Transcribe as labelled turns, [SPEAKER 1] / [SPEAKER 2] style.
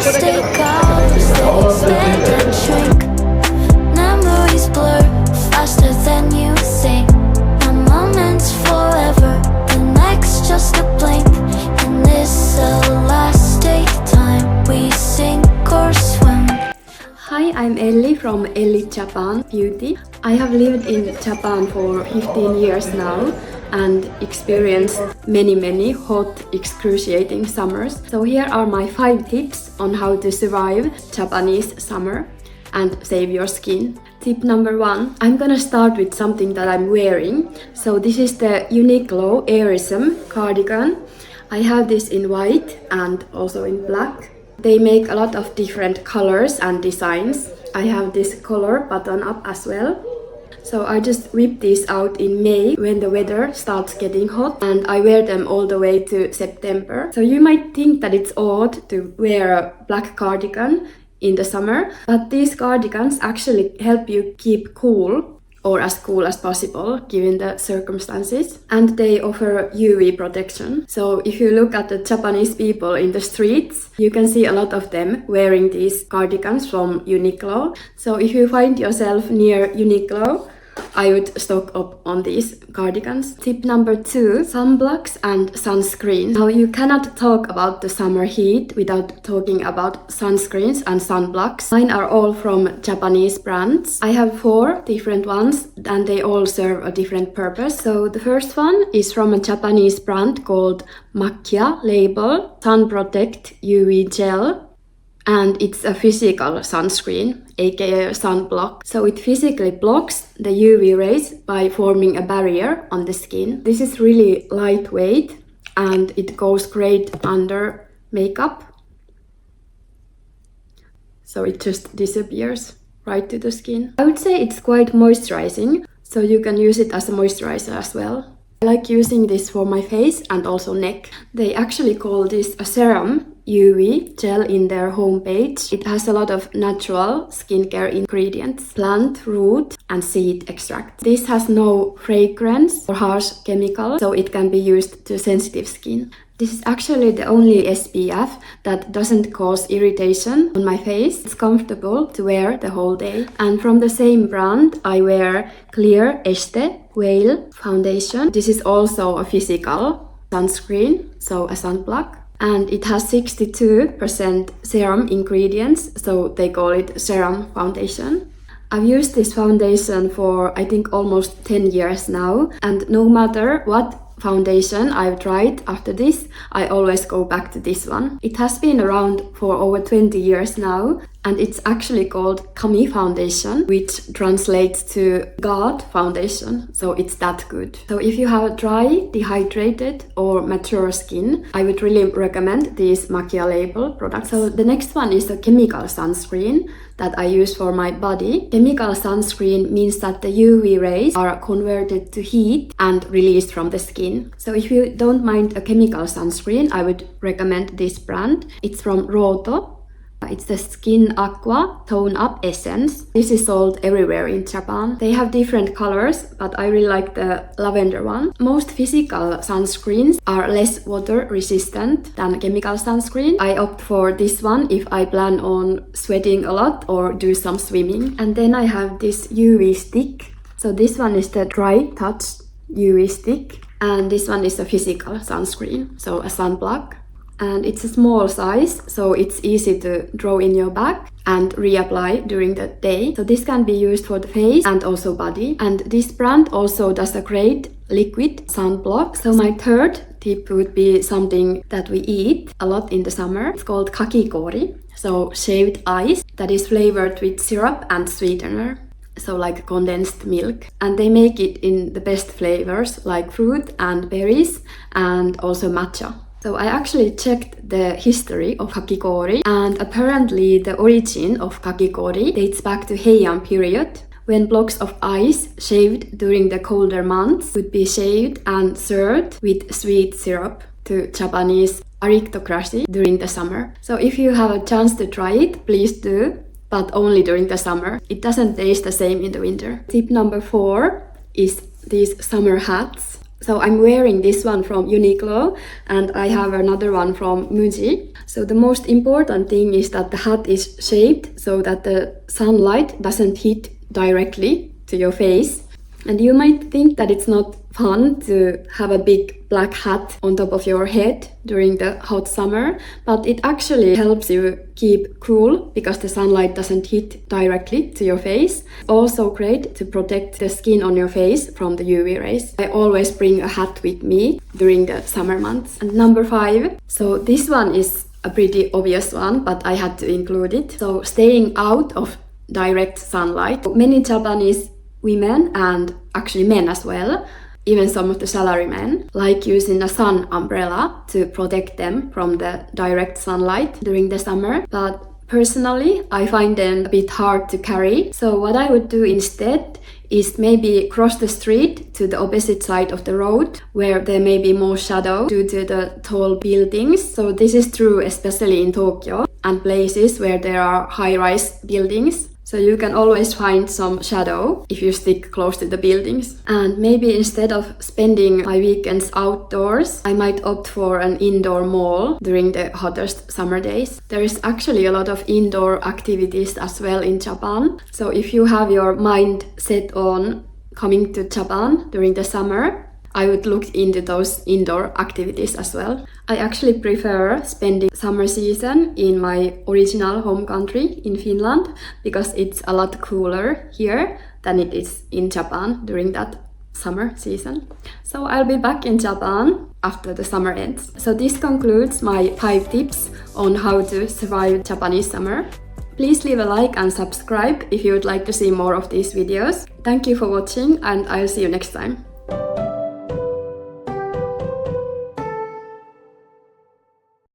[SPEAKER 1] plastic hours, they expand and shrink. Memories blur faster than you think. A moment's forever, the next just a blink. In this elastic time, we sink or swim.
[SPEAKER 2] Hi, I'm Ellie from Ellie Japan Beauty. I have lived in Japan for 15 years now and experienced many hot, excruciating summers. So here are my 5 tips on how to survive Japanese summer and save your skin. Tip number 1, I'm gonna start with something that I'm wearing. So this is the Uniqlo Airism cardigan. I have this in white and also in black. They make a lot of different colors and designs. I have this color button up as well. So I just whip these out in May when the weather starts getting hot, and I wear them all the way to September. So you might think that it's odd to wear a black cardigan in the summer, but these cardigans actually help you keep cool, or as cool as possible given the circumstances, and they offer UV protection. So if you look at the Japanese people in the streets, you can see a lot of them wearing these cardigans from Uniqlo. So if you find yourself near Uniqlo, I would stock up on these cardigans. Tip number 2, sunblocks and sunscreen. Now you cannot talk about the summer heat without talking about sunscreens and sunblocks. Mine are all from Japanese brands. I have 4 different ones and they all serve a different purpose. So the first one is from a Japanese brand called Macchia label, Sun Protect UV Gel. And it's a physical sunscreen, aka sunblock. So it physically blocks the UV rays by forming a barrier on the skin. This is really lightweight and it goes great under makeup. So it just disappears right to the skin. I would say it's quite moisturizing, so you can use it as a moisturizer as well. I like using this for my face and also neck. They actually call this a serum UV gel in their homepage. It has a lot of natural skincare ingredients, plant, root and seed extract. This has no fragrance or harsh chemicals, so it can be used to sensitive skin. This is actually the only SPF that doesn't cause irritation on my face. It's comfortable to wear the whole day. And from the same brand, I wear clear Esthe Whale foundation. This is also a physical sunscreen, so a sunblock. And it has 62% serum ingredients, so they call it serum foundation. I've used this foundation for I think almost 10 years now, and no matter what foundation I've tried after this, I always go back to this one. It has been around for over 20 years now, and it's actually called Kami foundation, which translates to God foundation, so it's that good. So if you have dry, dehydrated or mature skin, I would really recommend these Macchia label products. So the next one is a chemical sunscreen that I use for my body. Chemical sunscreen means that the UV rays are converted to heat and released from the skin. So if you don't mind a chemical sunscreen, I would recommend this brand. It's from Rohto. It's the Skin Aqua Toneup Essence. This is sold everywhere in Japan. They have different colors, but I really like the lavender one. Most physical sunscreens are less water resistant than chemical sunscreen. I opt for this one if I plan on sweating a lot or do some swimming. And then I have this UV stick. So this one is the Dry Touch UV stick. And this one is a physical sunscreen, so a sunblock. And it's a small size, so it's easy to draw in your bag and reapply during the day. So this can be used for the face and also body. And this brand also does a great liquid sunblock. So my third tip would be something that we eat a lot in the summer. It's called kakigori, so shaved ice that is flavored with syrup and sweetener. So like condensed milk, and they make it in the best flavors like fruit and berries and also matcha. So I actually checked the history of kakigori, and apparently the origin of kakigori dates back to Heian period, when blocks of ice shaved during the colder months would be shaved and served with sweet syrup to Japanese aristocracy during the summer. So if you have a chance to try it, please do, but only during the summer. It doesn't taste the same in the winter. Tip number 4 is these summer hats. So I'm wearing this one from Uniqlo and I have another one from Muji. So the most important thing is that the hat is shaped so that the sunlight doesn't hit directly to your face. And you might think that it's not fun to have a big black hat on top of your head during the hot summer, but it actually helps you keep cool because the sunlight doesn't hit directly to your face. Also great to protect the skin on your face from the UV rays. I always bring a hat with me during the summer months. And number 5, so this one is a pretty obvious one, but I had to include it. So staying out of direct sunlight. Many Japanese women, and actually men as well, even some of the salarymen, like using a sun umbrella to protect them from the direct sunlight during the summer. But personally, I find them a bit hard to carry. So what I would do instead is maybe cross the street to the opposite side of the road where there may be more shadow due to the tall buildings. So this is true especially in Tokyo and places where there are high-rise buildings. So you can always find some shadow if you stick close to the buildings. And maybe instead of spending my weekends outdoors, I might opt for an indoor mall during the hottest summer days. There is actually a lot of indoor activities as well in Japan. So if you have your mind set on coming to Japan during the summer, I would look into those indoor activities as well. I actually prefer spending summer season in my original home country in Finland because it's a lot cooler here than it is in Japan during that summer season. So I'll be back in Japan after the summer ends. So this concludes my 5 tips on how to survive Japanese summer. Please leave a like and subscribe if you would like to see more of these videos. Thank you for watching and I'll see you next time.